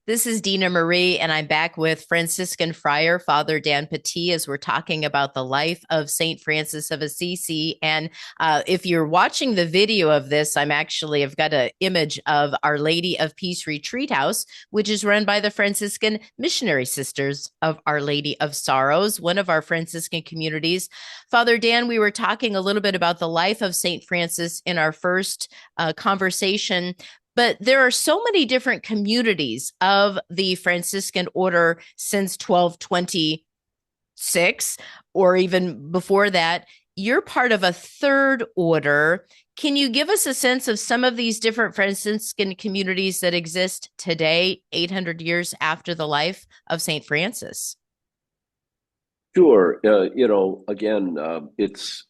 This is Dina Marie, and I'm back with Franciscan Friar Father Dan Pattee as we're talking about the life of St. Francis of Assisi. And if you're watching the video of this, I've got an image of Our Lady of Peace Retreat House, which is run by the Franciscan Missionary Sisters of Our Lady of Sorrows, one of our Franciscan communities. Father Dan, we were talking a little bit about the life of St. Francis in our first conversation. But there are so many different communities of the Franciscan order since 1226, or even before that. You're part of a third order. Can you give us a sense of some of these different Franciscan communities that exist today, 800 years after the life of St. Francis? Sure. Again, it's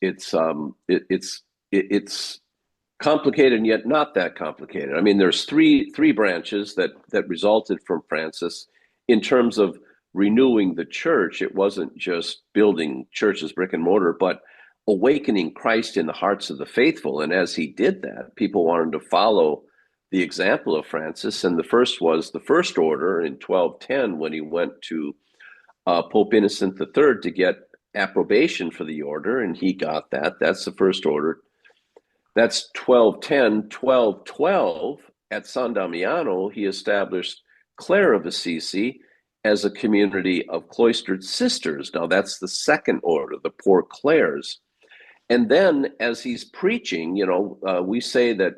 complicated and yet not that complicated. I mean, there's three branches that resulted from Francis in terms of renewing the church. It wasn't just building churches brick and mortar, but awakening Christ in the hearts of the faithful. And as he did that, people wanted to follow the example of Francis. And the first was the First Order in 1210 when he went to Pope Innocent III to get approbation for the order, and he got that. That's the First Order. That's 1210. 1212, at San Damiano, he established Clare of Assisi as a community of cloistered sisters. Now, that's the second order, the Poor Clares. And then, as he's preaching, we say that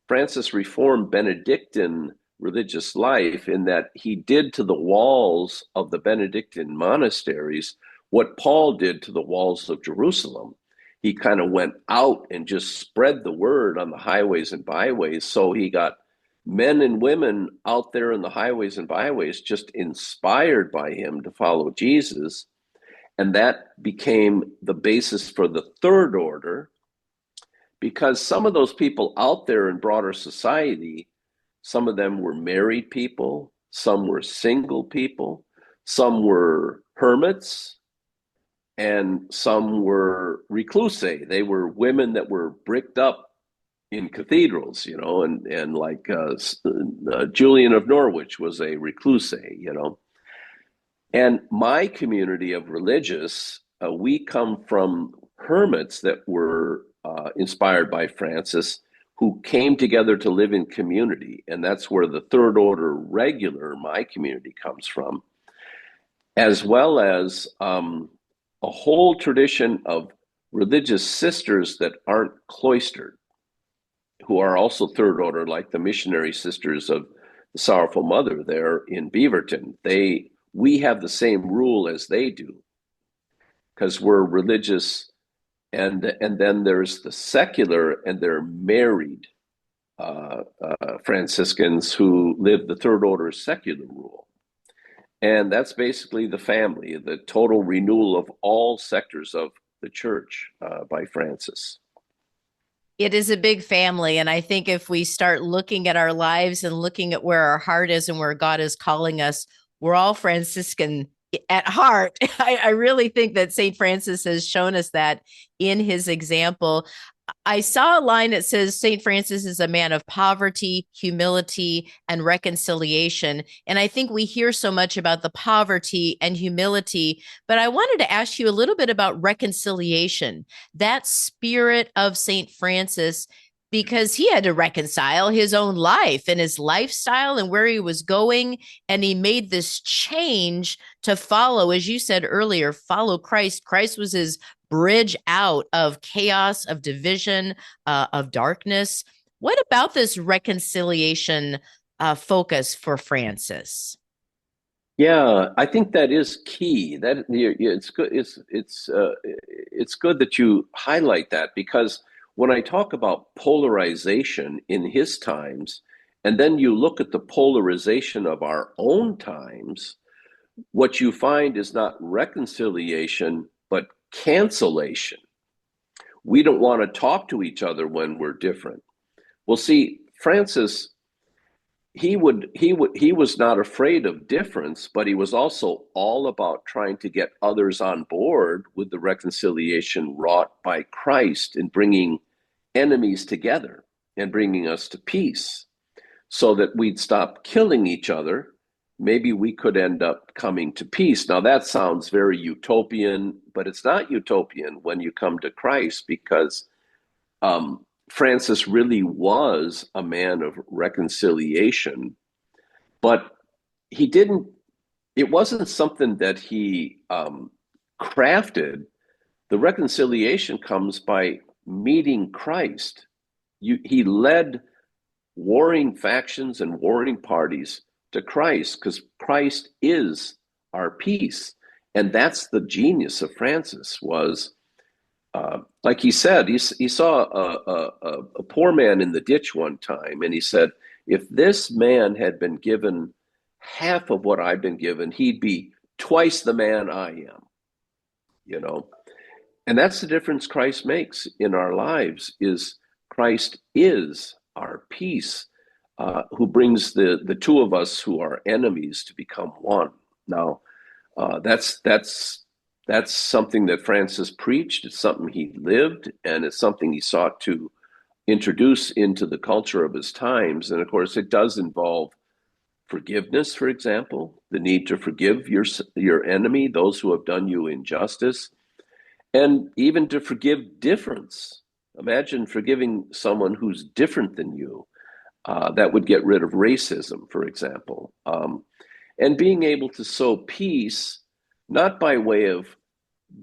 Francis reformed Benedictine religious life in that he did to the walls of the Benedictine monasteries what Paul did to the walls of Jerusalem. He kind of went out and just spread the word on the highways and byways. So he got men and women out there in the highways and byways just inspired by him to follow Jesus. And that became the basis for the third order, because some of those people out there in broader society, some of them were married people, some were single people, some were hermits, and some were reclusae. They were women that were bricked up in cathedrals, and like Julian of Norwich was a reclusae. And my community of religious, we come from hermits that were inspired by Francis, who came together to live in community. And that's where the third order regular, my community, comes from, as well as a whole tradition of religious sisters that aren't cloistered, who are also third order, like the Missionary Sisters of the Sorrowful Mother there in Beaverton. We have the same rule as they do, because we're religious. And then there's the secular, and they're married Franciscans who live the third order secular rule. And that's basically the family, the total renewal of all sectors of the church by Francis. It is a big family. And I think if we start looking at our lives and looking at where our heart is and where God is calling us, we're all Franciscan at heart. I really think that St. Francis has shown us that in his example. I saw a line that says St. Francis is a man of poverty, humility, and reconciliation. And I think we hear so much about the poverty and humility, but I wanted to ask you a little bit about reconciliation, that spirit of St. Francis, because he had to reconcile his own life and his lifestyle and where he was going. And he made this change to follow, as you said earlier, follow Christ. Christ was his bridge out of chaos, of division, of darkness. What about this reconciliation focus for Francis? Yeah, I think that is key. That it's good. It's good that you highlight that, because when I talk about polarization in his times, and then you look at the polarization of our own times, what you find is not reconciliation, but cancellation. We don't want to talk to each other when we're different. Well, see, Francis, he was not afraid of difference, but he was also all about trying to get others on board with the reconciliation wrought by Christ in bringing enemies together and bringing us to peace, so that we'd stop killing each other maybe we could end up coming to peace. Now, that sounds very utopian, but it's not utopian when you come to Christ, because Francis really was a man of reconciliation, but he didn't, it wasn't something that he crafted. The reconciliation comes by meeting Christ. He led warring factions and warring parties to Christ, because Christ is our peace. And that's the genius of Francis, was like he said, he saw a poor man in the ditch one time, and he said, if this man had been given half of what I've been given, he'd be twice the man I am, you know. And that's the difference Christ makes in our lives, is Christ is our peace, who brings the two of us who are enemies to become one. Now, that's something that Francis preached. It's something he lived, and it's something he sought to introduce into the culture of his times. And of course, it does involve forgiveness, for example, the need to forgive your enemy, those who have done you injustice, and even to forgive difference. Imagine forgiving someone who's different than you. That would get rid of racism, for example. And being able to sow peace, not by way of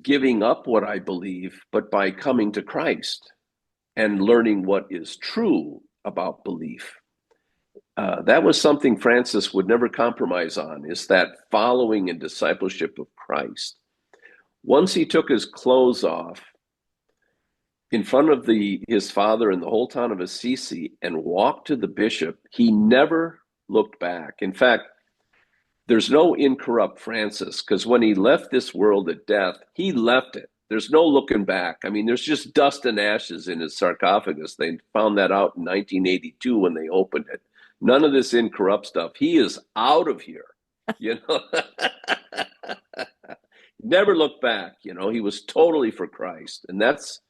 giving up what I believe, but by coming to Christ and learning what is true about belief. That was something Francis would never compromise on, is that following and discipleship of Christ. Once he took his clothes off in front of his father and the whole town of Assisi and walked to the bishop, he never looked back. In fact, there's no incorrupt Francis, because when he left this world at death, he left it. There's no looking back. I mean, there's just dust and ashes in his sarcophagus. They found that out in 1982 when they opened it. None of this incorrupt stuff. He is out of here, you know. Never looked back, you know. He was totally for Christ. And that's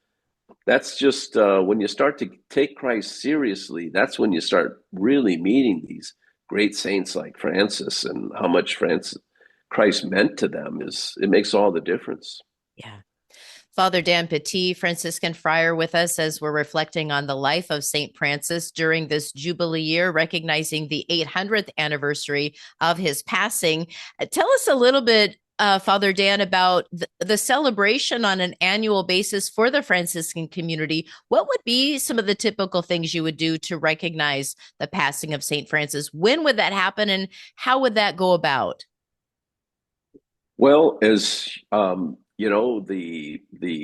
just when you start to take Christ seriously, that's when you start really meeting these great saints like Francis, and how much Christ meant to them. It makes all the difference. Yeah. Father Dan Pattee, Franciscan Friar, with us as we're reflecting on the life of St. Francis during this Jubilee year, recognizing the 800th anniversary of his passing. Tell us a little bit, Father Dan, about the celebration on an annual basis for the Franciscan community. What would be some of the typical things you would do to recognize the passing of St. Francis? When would that happen, and how would that go about? Well, as you know, the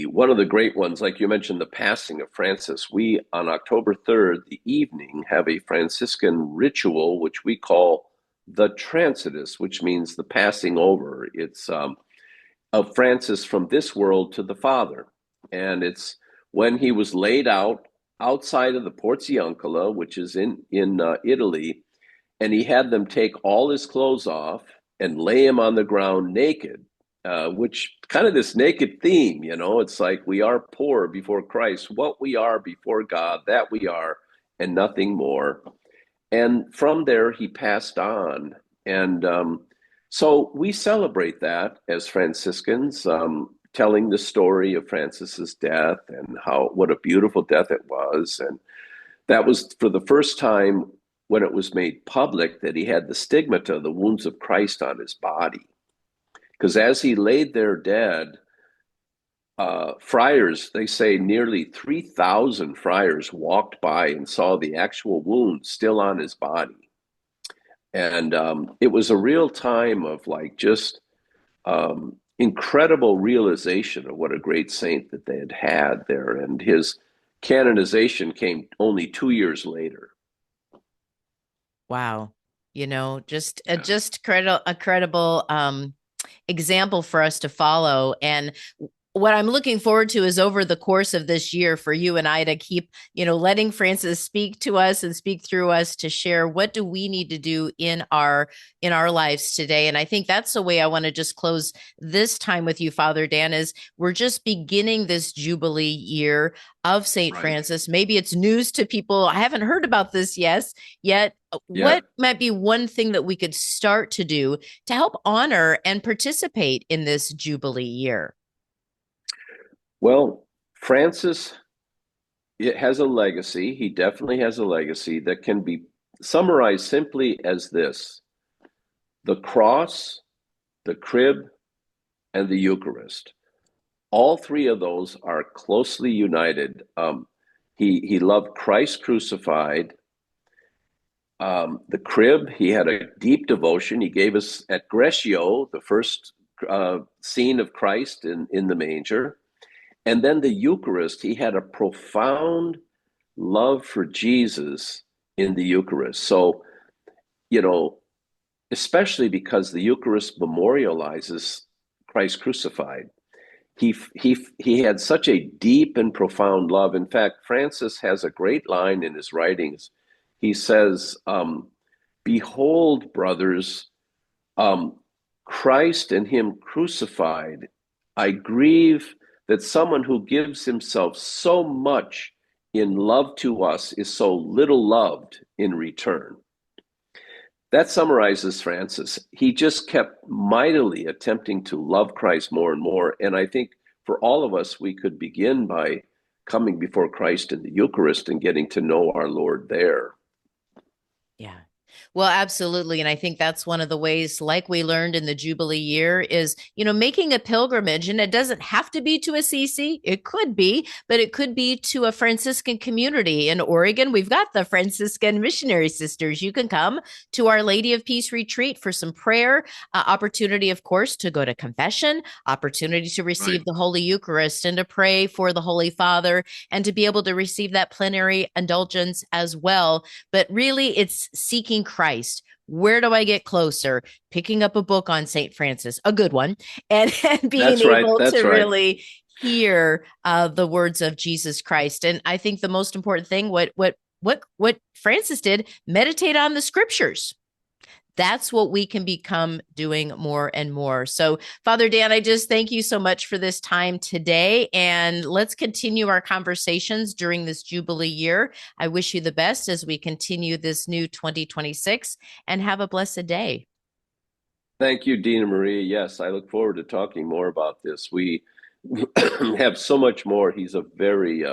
one of the great ones, like you mentioned, the passing of Francis. We, on October 3rd, the evening, have a Franciscan ritual which we call the Transitus, which means the passing over. It's of Francis from this world to the Father, and it's when he was laid out outside of the Porziuncola, which is in Italy, and he had them take all his clothes off and lay him on the ground naked, which kind of this naked theme, you know, it's like we are poor before Christ. What we are before God, that we are, and nothing more. And from there, he passed on. And so we celebrate that as Franciscans, telling the story of Francis's death and what a beautiful death it was. And that was for the first time when it was made public that he had the stigmata, the wounds of Christ on his body. Because as he laid there dead, friars, they say nearly 3,000 friars walked by and saw the actual wounds still on his body. And it was a real time of like just incredible realization of what a great saint that they had there. And his canonization came only 2 years later. Wow. You know, just a credible example for us to follow. And what I'm looking forward to is over the course of this year for you and I to keep, letting Francis speak to us and speak through us to share what do we need to do in our lives today. And I think that's the way I want to just close this time with you, Father Dan, is we're just beginning this Jubilee year of St. Right. Francis. Maybe it's news to people. I haven't heard about this yet. Yeah. What might be one thing that we could start to do to help honor and participate in this Jubilee year? Well, Francis, it has a legacy. He definitely has a legacy that can be summarized simply as this: the cross, the crib, and the Eucharist. All three of those are closely united. He loved Christ crucified. The crib, he had a deep devotion. He gave us at Gretio, the first scene of Christ in the manger. And then the Eucharist, he had a profound love for Jesus in the Eucharist. So, especially because the Eucharist memorializes Christ crucified. He had such a deep and profound love. In fact, Francis has a great line in his writings. He says, "Behold, brothers, Christ and Him crucified. I grieve that someone who gives himself so much in love to us is so little loved in return." That summarizes Francis. He just kept mightily attempting to love Christ more and more. And I think for all of us, we could begin by coming before Christ in the Eucharist and getting to know our Lord there. Yeah. Well, absolutely. And I think that's one of the ways, like we learned in the Jubilee year, is, making a pilgrimage. And it doesn't have to be to Assisi. It could be, but it could be to a Franciscan community in Oregon. We've got the Franciscan Missionary Sisters. You can come to Our Lady of Peace retreat for some prayer, opportunity, of course, to go to confession, opportunity to receive Right. the Holy Eucharist and to pray for the Holy Father and to be able to receive that plenary indulgence as well. But really, it's seeking Christ. Where do I get closer? Picking up a book on St. Francis, a good one, and being That's right. able to That's right. really hear the words of Jesus Christ. And I think the most important thing, what Francis did, meditate on the scriptures. That's what we can become doing more and more. So, Father Dan, I just thank you so much for this time today. And let's continue our conversations during this Jubilee year. I wish you the best as we continue this new 2026 and have a blessed day. Thank you, Dina Marie. Yes, I look forward to talking more about this. We have so much more. He's a very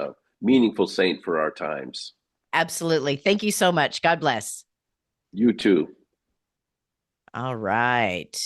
meaningful saint for our times. Absolutely. Thank you so much. God bless. You too. All right.